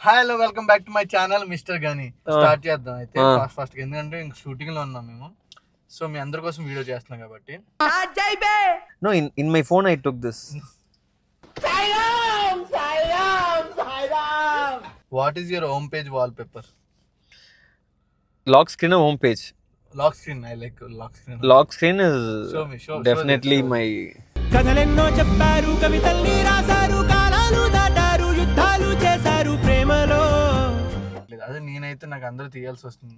Hi hello welcome back to my channel mister గని. Start చేద్దాం అయితే ఫస్ట్ ఎందుకంటే ఇంక షూటింగ్ లో ఉన్నాం మేము. సో మీ అందరి కోసం వీడియో చేస్తున్నాం కాబట్టి. No, in my phone I took this. What is your home page wallpaper? Lock screen or home page? Lock screen. I like lock screen. Lock screen is definitely my. కథలెన్నో చెప్పారు, కవితల్ని రాశారు, కాలాలు దాటారు, యుద్ధాలు చేశారు ప్రేమలో. అదే నేనైతే నాకు అందరూ తీయాల్సి వస్తుంది.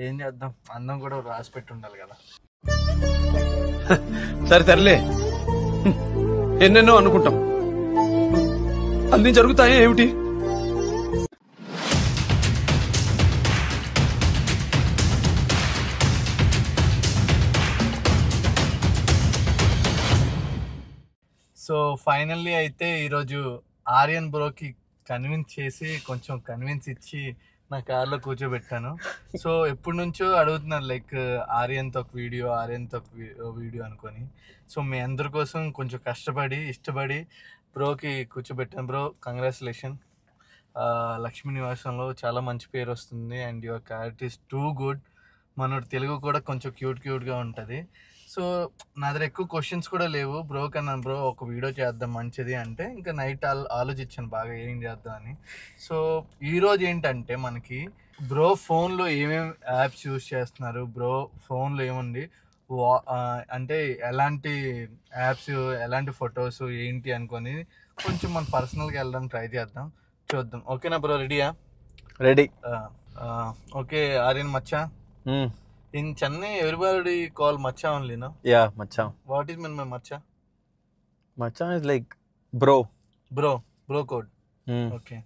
ఏం చేద్దాం, అందం కూడా రాసి పెట్టి ఉండాలి కదా. సరే తరలే, ఎన్నెన్నో అనుకుంటాం, అన్ని జరుగుతాయి ఏమిటి? సో ఫైనల్లీ అయితే ఈరోజు ఆర్యన్ బ్రోకి కన్విన్స్ ఇచ్చి నా కార్లో కూర్చోబెట్టాను. సో ఎప్పటి నుంచో అడుగుతున్నారు లైక్ ఆర్యన్తో ఒక వీడియో అనుకొని. సో మీ అందరి కోసం కొంచెం ఇష్టపడి బ్రోకి కూర్చోబెట్టాను. Bro congratulation. లక్ష్మీ నివాసంలో చాలా మంచి పేరు వస్తుంది and your character is too good. మనోడు తెలుగు కూడా కొంచెం క్యూట్గా ఉంటుంది. సో నా దగ్గర ఎక్కువ క్వశ్చన్స్ కూడా లేవు. బ్రో కన్నా బ్రో ఒక వీడియో చేద్దాం మంచిది అంటే ఇంకా నైట్ ఆలోచించాను బాగా ఏం చేద్దాం అని. సో ఈరోజు ఏంటంటే మనకి బ్రో ఫోన్లో ఏమేమి యాప్స్ యూజ్ చేస్తున్నారు, బ్రో ఫోన్లో ఏముంది, అంటే ఎలాంటి యాప్స్, ఎలాంటి ఫొటోస్ ఏంటి అనుకొని కొంచెం మన పర్సనల్గా వెళ్ళడం ట్రై చేద్దాం, చూద్దాం. ఓకేనా బ్రో? రెడీయా? Ready. Okay Aryan Maccha. In Chennai, everybody call Macha only, no? Yeah, Macha. What is meant by Macha? Macha is like bro. Bro code. Okay.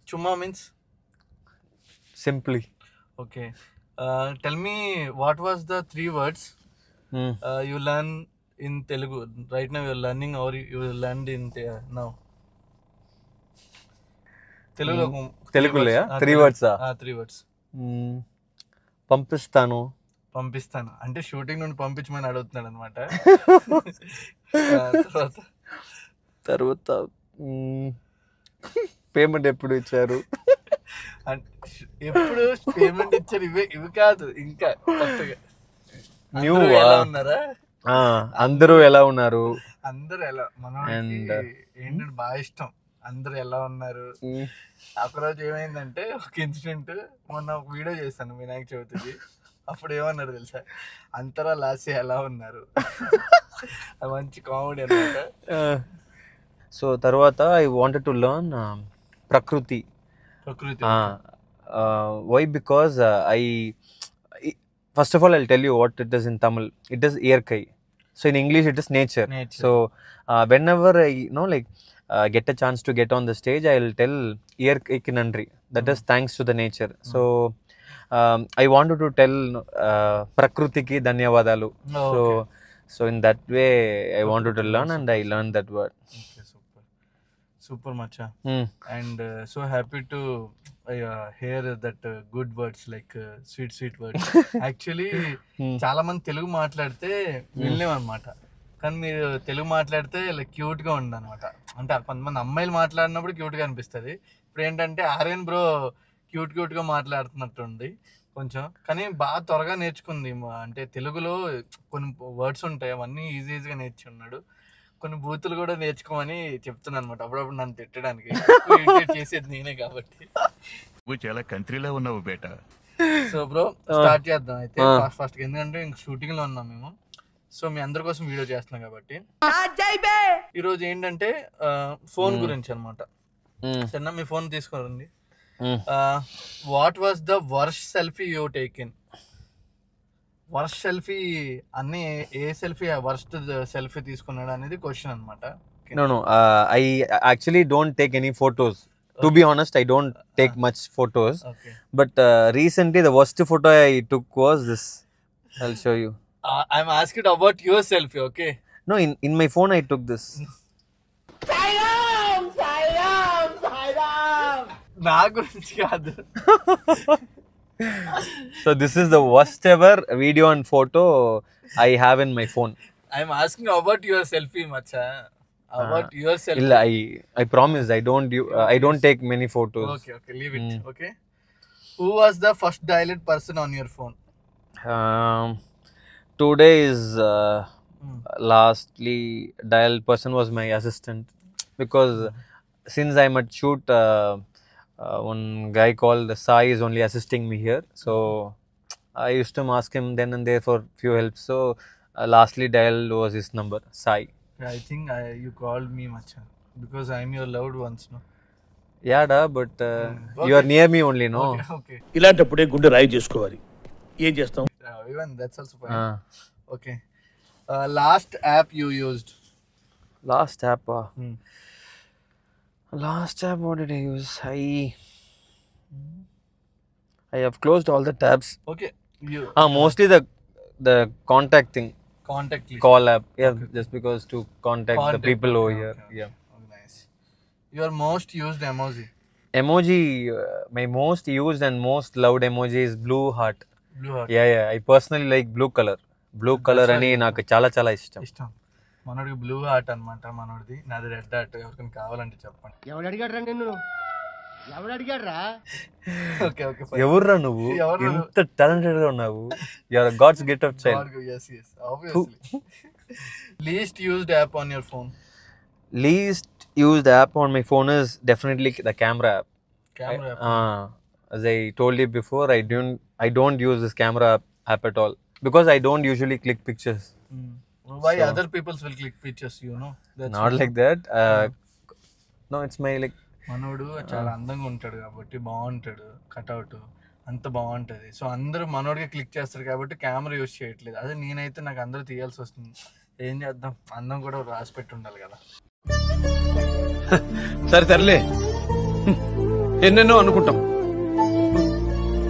Chumma means? Simply. Okay. Tell me, what was the 3 words you learn in Telugu? Right now you are learning or you learned in now? Telugu le 3 words. 3 words. పంపిస్తాను అంటే shooting నుండి పంపించమని అడుగుతున్నాడు అనమాట. తర్వాత payment ఎప్పుడు ఇచ్చారు? ఎప్పుడు పేమెంట్ ఇచ్చారు? ఇవి కాదు, ఇంకా కొత్తగా న్యూ ఎలా ఉన్నారా, అందరూ ఎలా ఉన్నారు, అందరూ ఎలా, ఏంటంటే బాగా ఇష్టం అందరూ ఎలా ఉన్నారు. ఒకరోజు ఏమైందంటే ఒక ఇన్సిడెంట్, మొన్న ఒక వీడియో చేశాను వినాయక చవితికి. అప్పుడు ఏమన్నారు తెలుసా, అంతరా లాసి ఎలా ఉన్నారు. మంచి కామెడీ అనమాట. సో తర్వాత I wanted to learn Prakriti. Why? Because first of all I'll tell you what it is in Tamil. It is iyarkai. So in English it is nature. So whenever I get a chance to get on the stage, I'll tell iyarkai ki nandri. That is thanks to the nature. So I wanted to tell prakriti ki dhanyavadalu. So in that way I wanted to learn and I learned that word. Okay, super Macha. And so happy to hear that good words like sweet words. Actually చాలా మంది తెలుగు మాట్లాడితే వినలేము అనమాట, కానీ మీరు తెలుగు మాట్లాడితే like క్యూట్గా ఉంది అనమాట. అంటే కొంతమంది అమ్మాయిలు మాట్లాడినప్పుడు క్యూట్గా అనిపిస్తుంది. ఇప్పుడు ఏంటంటే ఆర్యన్ బ్రో క్యూట్గా మాట్లాడుతున్నట్టుంది కొంచెం, కానీ బాగా త్వరగా నేర్చుకుంది. అంటే తెలుగులో కొన్ని వర్డ్స్ ఉంటాయి, అవన్నీ ఈజీగా నేర్చుకున్నాడు. కొన్ని బూతులు కూడా నేర్చుకోమని చెప్తున్నాను అనమాట అప్పుడప్పుడు నన్ను తిట్టడానికి. చేసేది నేనే కాబట్టి. చాలా కంట్రీలో ఉన్నావు బేటా. సో బ్రో స్టార్ట్ చేద్దాం అయితే ఫస్ట్ ఎందుకంటే ఇంక షూటింగ్ లో ఉన్నాం మేము. సో మీ అందరి కోసం వీడియో చేస్తున్నాం కాబట్టి ఈరోజు ఏంటంటే ఫోన్ గురించి అనమాట. సరేనా, మీ ఫోన్ తీసుకోండి. What was the worst selfie you taken? Worst selfie అన్ని ఏ సెల్ఫీ వర్స్ట్ సెల్ఫీ తీసుకున్నాడు అనేది క్వశ్చన్ అనమాట. No, I actually don't take any photos. To be honest, I don't take much photos. Okay. But recently the worst photo I took was this. I'll show you. I'm asking about your selfie, okay? No, in my phone I took this. నా గురించి కాదు. So this is the worst ever video and photo I have in my phone. I'm asking about your selfie, Macha. About yourself. ಇಲ್ಲ I promise I don't take many photos. Okay, leave it. Okay. Who was the first dialed person on your phone? Today is lastly dialed person was my assistant, because since I'm at shoot, one guy called Sai is only assisting me here, so I used to ask him then and there for few helps. So lastly dialed was his number, Sai. I think you called me Macha because I'm your loved ones, no? Yeah da, but Okay. you are near me only, no? Okay. ఇలాంటప్పుడే గుండె రాయి చేసుకోవాలి. ఏం చేస్తాం? Even that's also fine. Ah. Okay. Last app you used? Last app, last app, what did I use? I have closed all the tabs. Okay. You Mostly the contact thing, contact list. call app. Yeah, just because to contact the people over okay, here. okay. Yeah. Oh, nice. Your most used emoji? Emoji, my most used and most loved emoji is blue heart. Blue heart. Yeah, I personally like blue color. Blue color ani నాకు చాలా చాలా ఇష్టం. ఇష్టం. మనోడికి blue heart అన్నమాట, మనోడిది. నాది red heart. ఎవరికైనా కావాలంటే చెప్పండి. ఎవడు అడిగాడు రా నిన్ను? ఎవడు అడిగాడు రా? Okay, fine. ఎవర్రా నువ్వు? ఎవరు? ఎంత టాలెంటెడ్ గా ఉన్నావు. You are God's gift of child. Yes, obviously. Least used app on your phone? Least used app on my phone is definitely the camera app. Camera app. As I told you before, I don't use this camera app at all, because I don't usually click pictures. Why other people will click pictures, you know? That's Not like that. No, it's my like. మనోడు చాలా అందంగా ఉంటాడు కాబట్టి బాగుంటాడు, cutout అంత బాగుంటది. So అందరూ మనోడిగా click చేస్తారు కాబట్టి కెమెరా యూజ్ చేయట్లేదు. అదే నేనైతే నాకు అందరూ తీయాల్సి వస్తుంది. ఏం చేద్దాం, అందం కూడా రాసి పెట్టి ఉండాలి కదా. సరే తరలే, ఎన్నెన్నో అనుకుంటాం,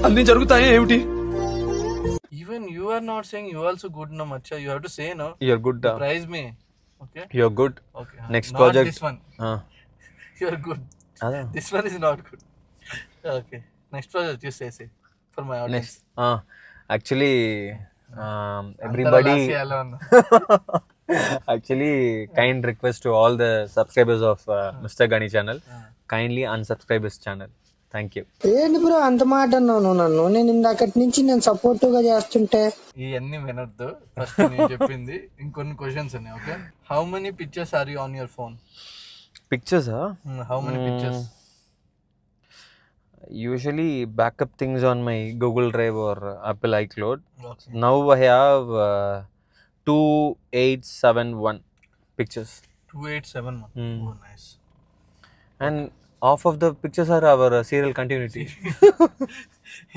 అన్ని జరుగుతాయా ఏమిటి? Even you are not saying you also good, no Macha. You have to say no. You're good. Praise me. Okay. You're good. Okay. Next Not project. this one. You're good. Ada. This one is not good. Okay. Next project you say for my audience. Next. Actually, everybody. Actually, kind request to all the subscribers of Mr. Gani channel. Kindly unsubscribe his channel. Thank you. ఏంటి bro అంత మాట అన్నావు నన్ను? నేను ఇందాకటి నుంచి నేను supportive గా చేస్తుంటే. ఇవన్నీ వినొద్దు. ఫస్ట్ నేను చెప్పింది ఇంకొన్ని క్వశ్చన్స్ ఉన్నాయి. Okay. How many pictures are you on your phone? Pictures, How many pictures? Usually backup things on my Google Drive or Apple iCloud. Okay. Now I have 2871 pictures. 2871. Oh, nice. And half of the pictures are our serial continuity.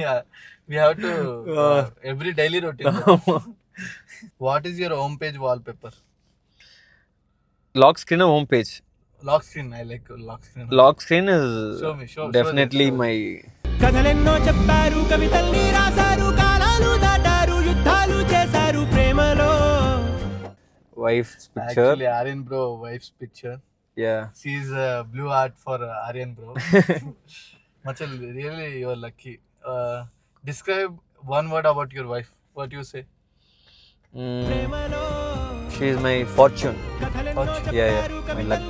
Yeah, we have to every daily routine. What is your home page wallpaper? Lock screen or home page? Lock screen. I like lock screen. Lock screen is definitely my. కథలెన్నో చెప్పారు, కవితల్ని రాశారు, కాలాలు దాటారు, యుద్ధాలు చేశారు ప్రేమలో. Wife's picture. Actually, Aryan bro, wife's picture. Yeah. She's blue heart for Aryan bro. Machal, really you are lucky. Describe one word about your wife. What do you say? She is my fortune. Yeah, my luck.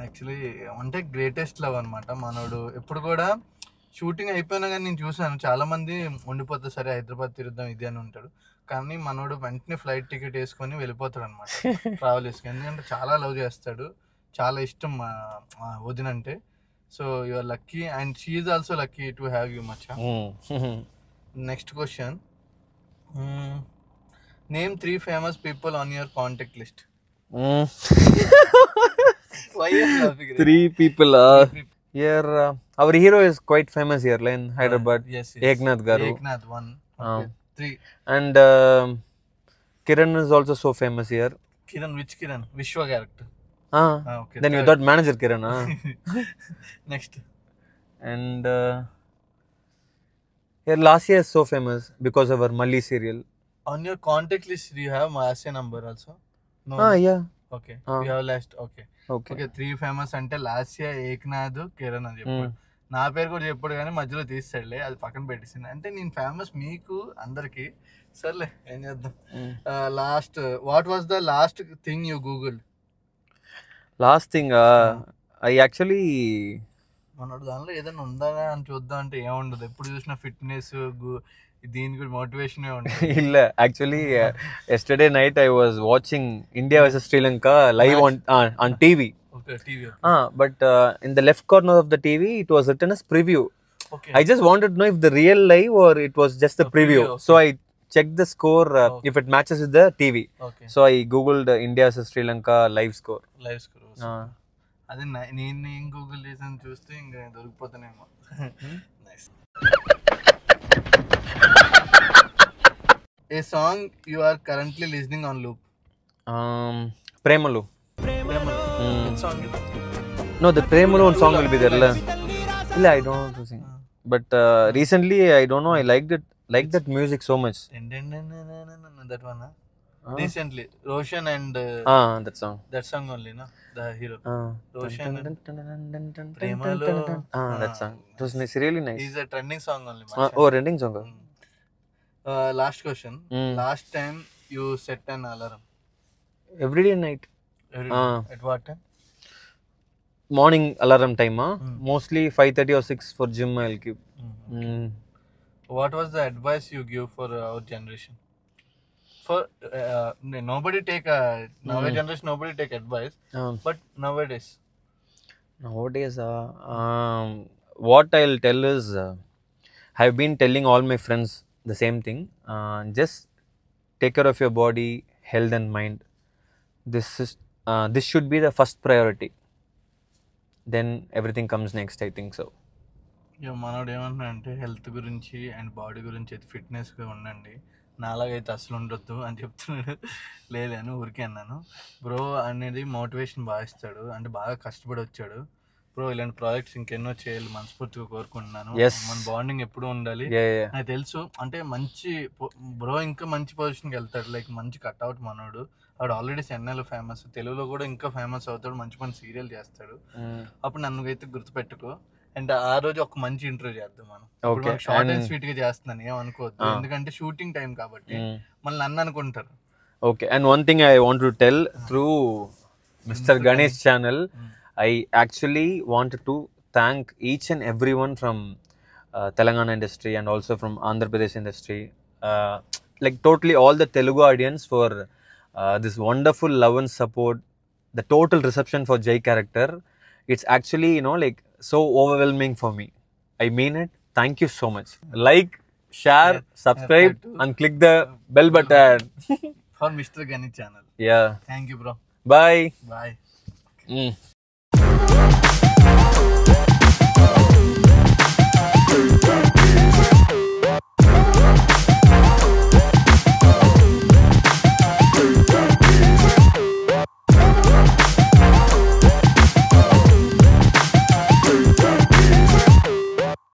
Actually అంటే greatest love అనమాట. మనోడు ఎప్పుడు కూడా shooting అయిపోయినా కానీ నేను చూసాను చాలా మంది ఉండిపోతే సరే హైదరాబాద్ తిరుగుదాం ఇది అని ఉంటాడు, కానీ మనోడు వెంటనే ఫ్లైట్ టికెట్ వేసుకొని వెళ్ళిపోతాడు అనమాట ట్రావెల్ వేసుకొని. ఎందుకంటే చాలా లవ్ చేస్తాడు, చాలా ఇష్టం వదినంటే. So you are lucky and she is also lucky to have you much. Next question, name 3 famous people on your contact list. Why are you laughing? 3 people here. Our hero is quite famous here in Hyderabad. Yes. Eknath garu. Eknath one. Okay. 3. And Kiran is also so famous here. Kiran, which Kiran? Vishwa character. Okay. Then you thought manager Kiran, Next. And here Lasya is so famous because of our Malli serial. On your contact list, do you have Lasya number also? No. Yeah. Okay. You have last. Okay. 3 famous అంటే Lasya, Eknath, Kiran అని చెప్పాడు. నా పేరు కూడా చెప్పాడు కానీ మధ్యలో తీస్తాడులే, అది పక్కన పెట్టేసింది. అంటే నేను ఫేమస్ మీకు అందరికి. సర్లే ఏం చేద్దాం. Last, what was the last thing you googled? Last thing, I actually మనోడు దానిలో ఏదైనా ఉందా అని చూద్దాం అంటే ఏముండదు, ఎప్పుడు చూసినా ఫిట్నెస్ దీనికి మోటివేషన్ ఉంటుంది. illa actually yesterday night I was watching India versus Sri Lanka live on TV. Okay, TV. But in the left corner of the TV it was written as preview. Okay, I just wanted to know if the real live or it was just the preview. preview, okay. So I checked the score if it matches with the TV. Okay. So I googled India versus Sri Lanka live score. Live score. అదే నేను Google చేసాను, చూస్తే ఇంకా దొరికిపోతానేమో. Nice. ఏ song you are currently listening on loop? Premalu. Song No, the Premalu one song will be there. Illa, I don't know to sing. But recently I don't know, I liked that music so much. That one. Recently Roshan and That song. That song only నా the hero Roshan. Premalu. That song. It was nice, really nice. Is a trending song only. Oh, rending song. Last question. Last time you set an alarm? Every day night. At what time? Morning alarm time, mostly 5:30 or 6 for gym I'll keep. What was the advice you give for our generation? For nobody take nowadays generation, nobody take advice, but nowadays what I'll tell is I've been telling all my friends the same thing. Just take care of your body, health and mind. This should be the first priority, then everything comes next, I think so. మనోడు ఏమంటున్నా అంటే health గురించి and body గురించి అయితే ఫిట్నెస్గా ఉండండి, నాలాగైతే అసలు ఉండొద్దు అని చెప్తున్నాడు. లేదని ఊరికే అన్నాను. బ్రో అనేది మోటివేషన్ బాగా ఇస్తాడు, అంటే బాగా కష్టపడి వచ్చాడు. బ్రో ఇలాంటి ప్రాజెక్ట్స్ ఇంకెన్నో చేయాలి మనస్ఫూర్తిగా కోరుకుంటున్నాను. మన బాండింగ్ ఎప్పుడు ఉండాలి. నాకు తెలుసు అంటే మంచి బ్రో ఇంకా మంచి పొజిషన్కి వెళ్తాడు, లైక్ మంచి కట్అవుట్ మనోడు. వాడు ఆల్రెడీ చెన్నైలో ఫేమస్, తెలుగులో కూడా ఇంకా ఫేమస్ అవుతాడు, మంచి మంచి సీరియల్ చేస్తాడు. అప్పుడు నన్ను అయితే గుర్తుపెట్టుకో. అండ్ ఆ రోజు ఒక మంచి ఇంటర్వ్యూ చేద్దాం మనం. షార్ట్ అండ్ స్వీట్ గా చేస్తున్నాను, ఏమనుకోవద్దు, ఎందుకంటే షూటింగ్ టైం కాబట్టి మళ్ళీ నన్ను అనుకుంటారు. Okay, and one thing I want to tell through Mr. Ganesh channel, I actually wanted to thank each and everyone from Telangana industry and also from Andhra Pradesh industry, like totally all the Telugu audience for this wonderful love and support, the total reception for Jai character. It's actually, like so overwhelming for me. I mean it. Thank you so much. Like, share, subscribe and click the bell button. For Mr. Ganesh channel. Yeah. Thank you, bro. Bye. Bye.